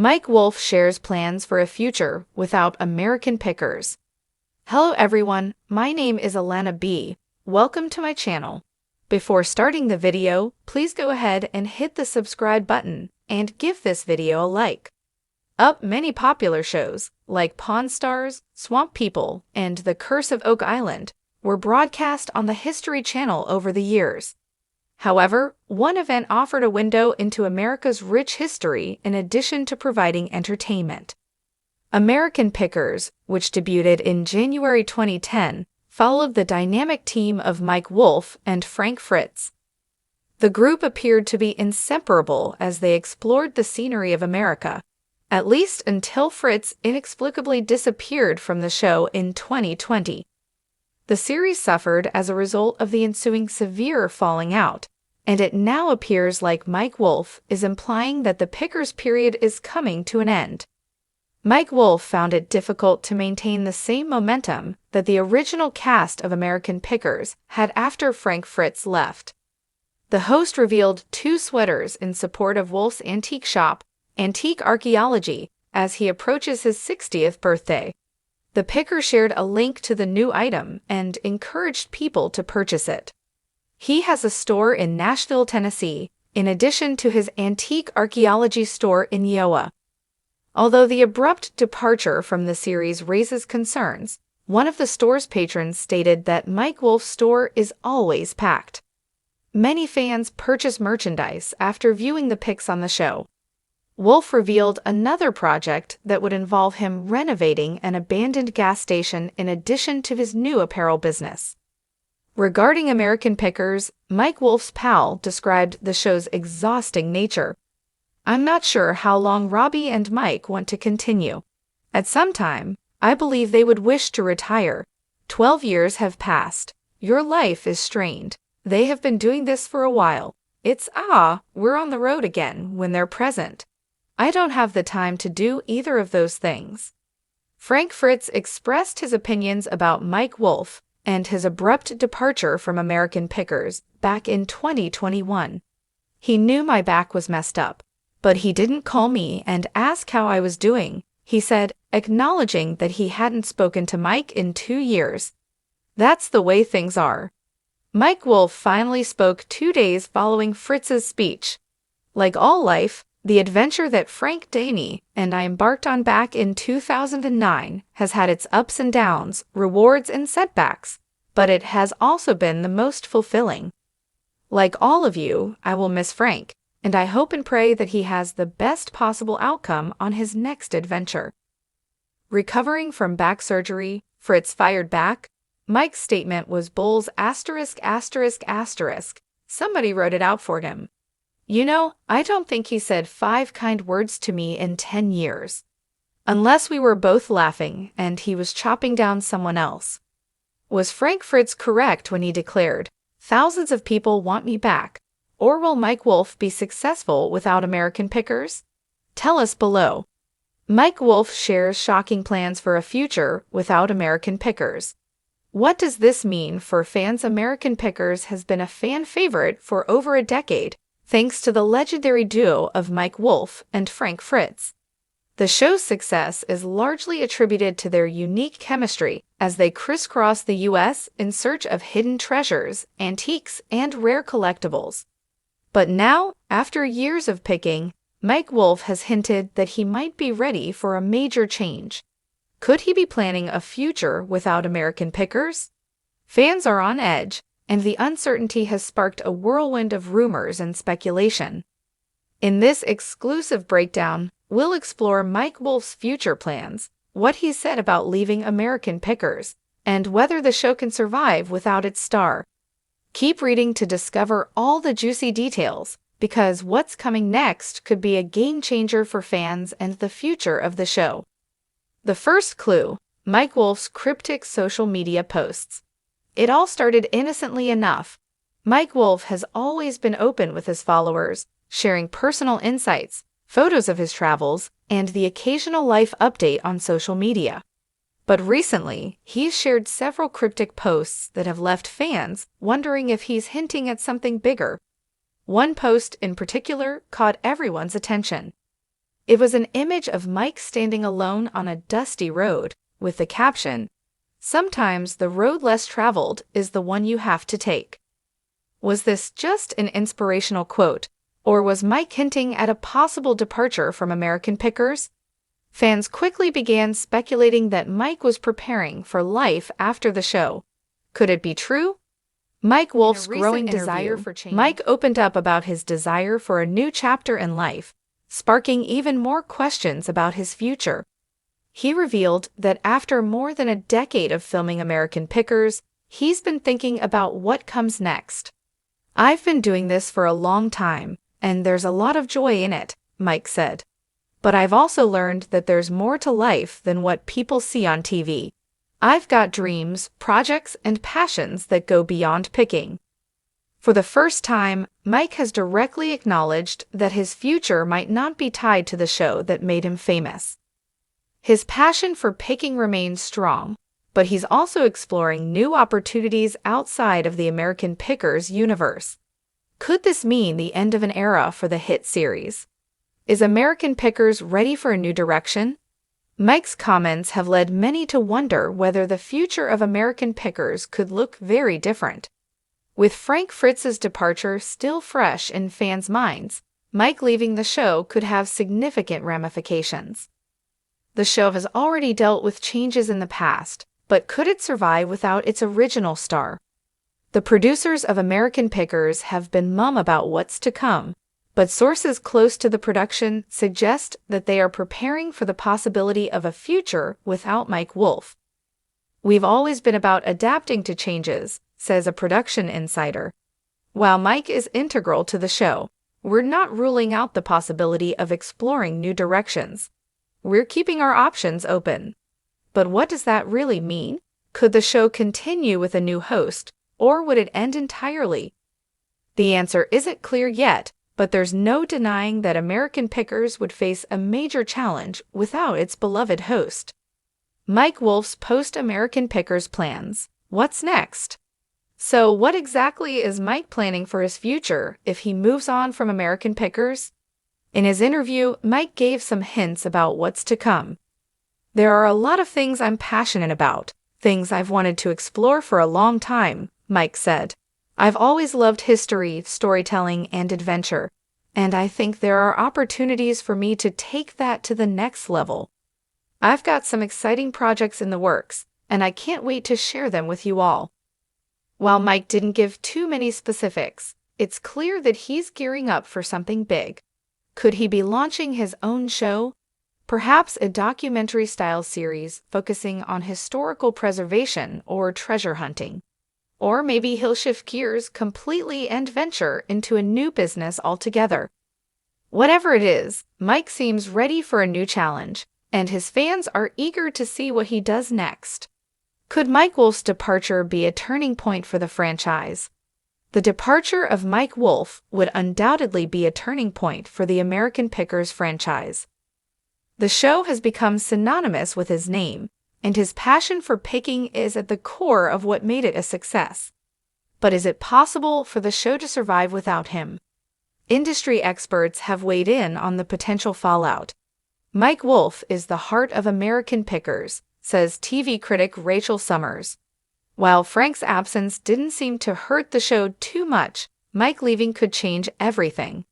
Mike Wolfe shares plans for a future without American pickers. Hello everyone, my name is Alana B. Welcome to my channel. Before starting the video, please go ahead and hit the subscribe button and give this video a like. Many popular shows, like Pawn Stars, Swamp People, and The Curse of Oak Island, were broadcast on the History Channel over the years. However, one event offered a window into America's rich history in addition to providing entertainment. Americanpickers, which debuted in January 2010, followed the dynamic team of Mike Wolfe and Frank Fritz. The group appeared to be inseparable as they explored the scenery of America, at least until Fritz inexplicably disappeared from the show in 2020. The series suffered as a result of the ensuing severe falling out, and it now appears like Mike Wolfe is implying that the Pickers period is coming to an end. Mike Wolfe found it difficult to maintain the same momentum that the original cast of Americanpickers had after Frank Fritz left. The host revealed 2 sweaters in support of Wolfe's antique shop, Antique Archaeology, as he approaches his 60th birthday. The picker shared a link to the new item and encouraged people to purchase it. He has a store in Nashville, Tennessee, in addition to his Antique Archaeology store in Iowa. Although the abrupt departure from the series raises concerns, one of the store's patrons stated that Mike Wolfe's store is always packed. Many fans purchase merchandise after viewing the pics on the show. Wolfe revealed another project that would involve him renovating an abandoned gas station in addition to his new apparel business. Regarding Americanpickers, Mike Wolfe's pal described the show's exhausting nature. "I'm not sure how long Robbie and Mike want to continue. At some time, I believe they would wish to retire. 12 years have passed. Your life is strained. They have been doing this for a while. It's we're on the road again when they're present. I don't have the time to do either of those things." Frank Fritz expressed his opinions about Mike Wolfe and his abrupt departure from Americanpickers back in 2021. "He knew my back was messed up, but he didn't call me and ask how I was doing," he said, acknowledging that he hadn't spoken to Mike in 2 years. "That's the way things are." Mike Wolfe finally spoke 2 days following Fritz's speech. "Like all life, the adventure that Frank Danny and I embarked on back in 2009 has had its ups and downs, rewards and setbacks, but it has also been the most fulfilling. Like all of you, I will miss Frank, and I hope and pray that he has the best possible outcome on his next adventure." Recovering from back surgery, Fritz fired back. Mike's statement was Bull's ******. Somebody wrote it out for him. "You know, I don't think he said 5 kind words to me in 10 years. Unless we were both laughing and he was chopping down someone else." Was Frank Fritz correct when he declared, "Thousands of people want me back"? Or will Mike Wolfe be successful without Americanpickers? Tell us below. Mike Wolfe shares shocking plans for a future without Americanpickers. What does this mean for fans? Americanpickers has been a fan favorite for over a decade, thanks to the legendary duo of Mike Wolfe and Frank Fritz. The show's success is largely attributed to their unique chemistry as they crisscross the U.S. in search of hidden treasures, antiques, and rare collectibles. But now, after years of picking, Mike Wolfe has hinted that he might be ready for a major change. Could he be planning a future without Americanpickers? Fans are on edge, and the uncertainty has sparked a whirlwind of rumors and speculation. In this exclusive breakdown, we'll explore Mike Wolfe's future plans, what he said about leaving Americanpickers, and whether the show can survive without its star. Keep reading to discover all the juicy details, because what's coming next could be a game changer for fans and the future of the show. The first clue, Mike Wolfe's cryptic social media posts. It all started innocently enough. Mike Wolfe has always been open with his followers, sharing personal insights, photos of his travels, and the occasional life update on social media. But recently, he's shared several cryptic posts that have left fans wondering if he's hinting at something bigger. One post in particular caught everyone's attention. It was an image of Mike standing alone on a dusty road, with the caption, "Sometimes the road less traveled is the one you have to take." Was this just an inspirational quote, or was Mike hinting at a possible departure from American Pickers? Fans quickly began speculating that Mike was preparing for life after the show. Could it be true? Mike Wolfe's growing desire for change. Mike opened up about his desire for a new chapter in life, sparking even more questions about his future. He revealed that after more than a decade of filming American Pickers, he's been thinking about what comes next. "I've been doing this for a long time, and there's a lot of joy in it," Mike said. "But I've also learned that there's more to life than what people see on TV. I've got dreams, projects, and passions that go beyond picking." For the first time, Mike has directly acknowledged that his future might not be tied to the show that made him famous. His passion for picking remains strong, but he's also exploring new opportunities outside of the American Pickers universe. Could this mean the end of an era for the hit series? Is American Pickers ready for a new direction? Mike's comments have led many to wonder whether the future of American Pickers could look very different. With Frank Fritz's departure still fresh in fans' minds, Mike leaving the show could have significant ramifications. The show has already dealt with changes in the past, but could it survive without its original star? The producers of American Pickers have been mum about what's to come, but sources close to the production suggest that they are preparing for the possibility of a future without Mike Wolfe. "We've always been about adapting to changes," says a production insider. "While Mike is integral to the show, we're not ruling out the possibility of exploring new directions. We're keeping our options open." But what does that really mean? Could the show continue with a new host, or would it end entirely? The answer isn't clear yet, but there's no denying that American Pickers would face a major challenge without its beloved host. Mike Wolfe's post-American Pickers plans. What's next? So what exactly is Mike planning for his future if he moves on from American Pickers? In his interview, Mike gave some hints about what's to come. "There are a lot of things I'm passionate about, things I've wanted to explore for a long time," Mike said. "I've always loved history, storytelling, and adventure, and I think there are opportunities for me to take that to the next level. I've got some exciting projects in the works, and I can't wait to share them with you all." While Mike didn't give too many specifics, it's clear that he's gearing up for something big. Could he be launching his own show? Perhaps a documentary-style series focusing on historical preservation or treasure hunting. Or maybe he'll shift gears completely and venture into a new business altogether. Whatever it is, Mike seems ready for a new challenge, and his fans are eager to see what he does next. Could Mike Wolfe's departure be a turning point for the franchise? The departure of Mike Wolfe would undoubtedly be a turning point for the American Pickers franchise. The show has become synonymous with his name, and his passion for picking is at the core of what made it a success. But is it possible for the show to survive without him? Industry experts have weighed in on the potential fallout. "Mike Wolfe is the heart of American Pickers," says TV critic Rachel Summers. While Frank's absence didn't seem to hurt the show too much, Mike leaving could change everything.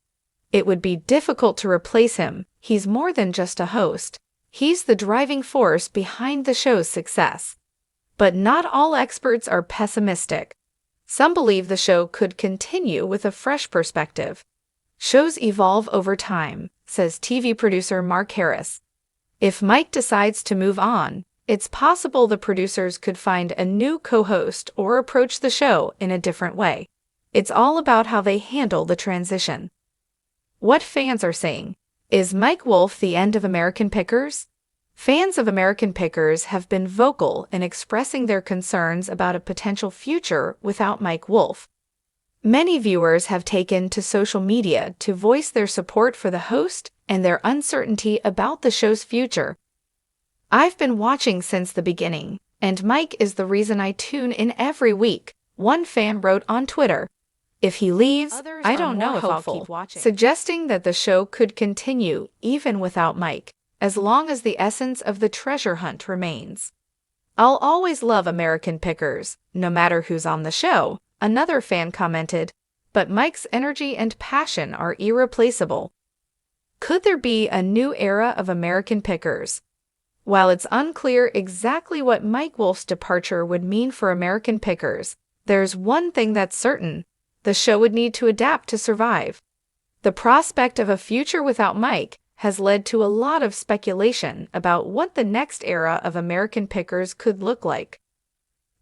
It would be difficult to replace him. He's more than just a host. He's the driving force behind the show's success. But not all experts are pessimistic. Some believe the show could continue with a fresh perspective. "Shows evolve over time," says TV producer Mark Harris. If Mike decides to move on, it's possible the producers could find a new co-host or approach the show in a different way. It's all about how they handle the transition. What fans are saying. Is Mike Wolfe the end of American Pickers? Fans of American Pickers have been vocal in expressing their concerns about a potential future without Mike Wolfe. Many viewers have taken to social media to voice their support for the host and their uncertainty about the show's future. "I've been watching since the beginning, and Mike is the reason I tune in every week," one fan wrote on Twitter. If he leaves, Others I are don't know more if I'll hopeful, keep watching, suggesting that the show could continue even without Mike, as long as the essence of the treasure hunt remains. I'll always love American Pickers, no matter who's on the show, another fan commented, but Mike's energy and passion are irreplaceable. Could there be a new era of American Pickers? While it's unclear exactly what Mike Wolfe's departure would mean for American Pickers, there's one thing that's certain: the show would need to adapt to survive. The prospect of a future without Mike has led to a lot of speculation about what the next era of American Pickers could look like.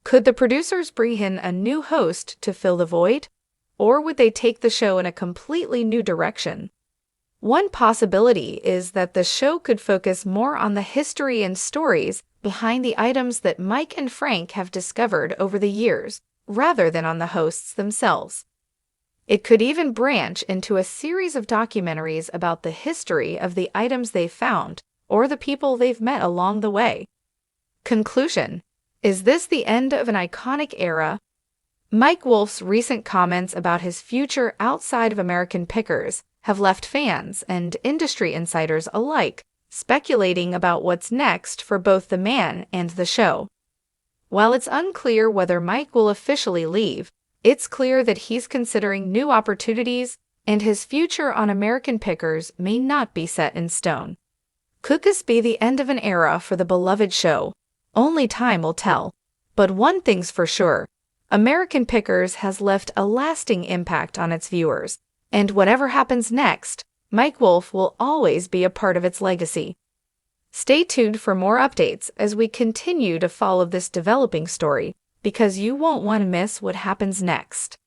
Could the producers bring in a new host to fill the void? Or would they take the show in a completely new direction? One possibility is that the show could focus more on the history and stories behind the items that Mike and Frank have discovered over the years, rather than on the hosts themselves. It could even branch into a series of documentaries about the history of the items they've found or the people they've met along the way. Conclusion: is this the end of an iconic era? Mike Wolfe's recent comments about his future outside of American Pickers have left fans and industry insiders alike speculating about what's next for both the man and the show. While it's unclear whether Mike will officially leave, it's clear that he's considering new opportunities, and his future on American Pickers may not be set in stone. Could this be the end of an era for the beloved show? Only time will tell. But one thing's for sure: American Pickers has left a lasting impact on its viewers, and whatever happens next, Mike Wolfe will always be a part of its legacy. Stay tuned for more updates as we continue to follow this developing story, because you won't want to miss what happens next.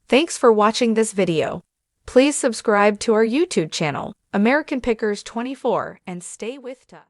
Thanks for watching this video. Please subscribe to our YouTube channel, American Pickers 24, and stay with us.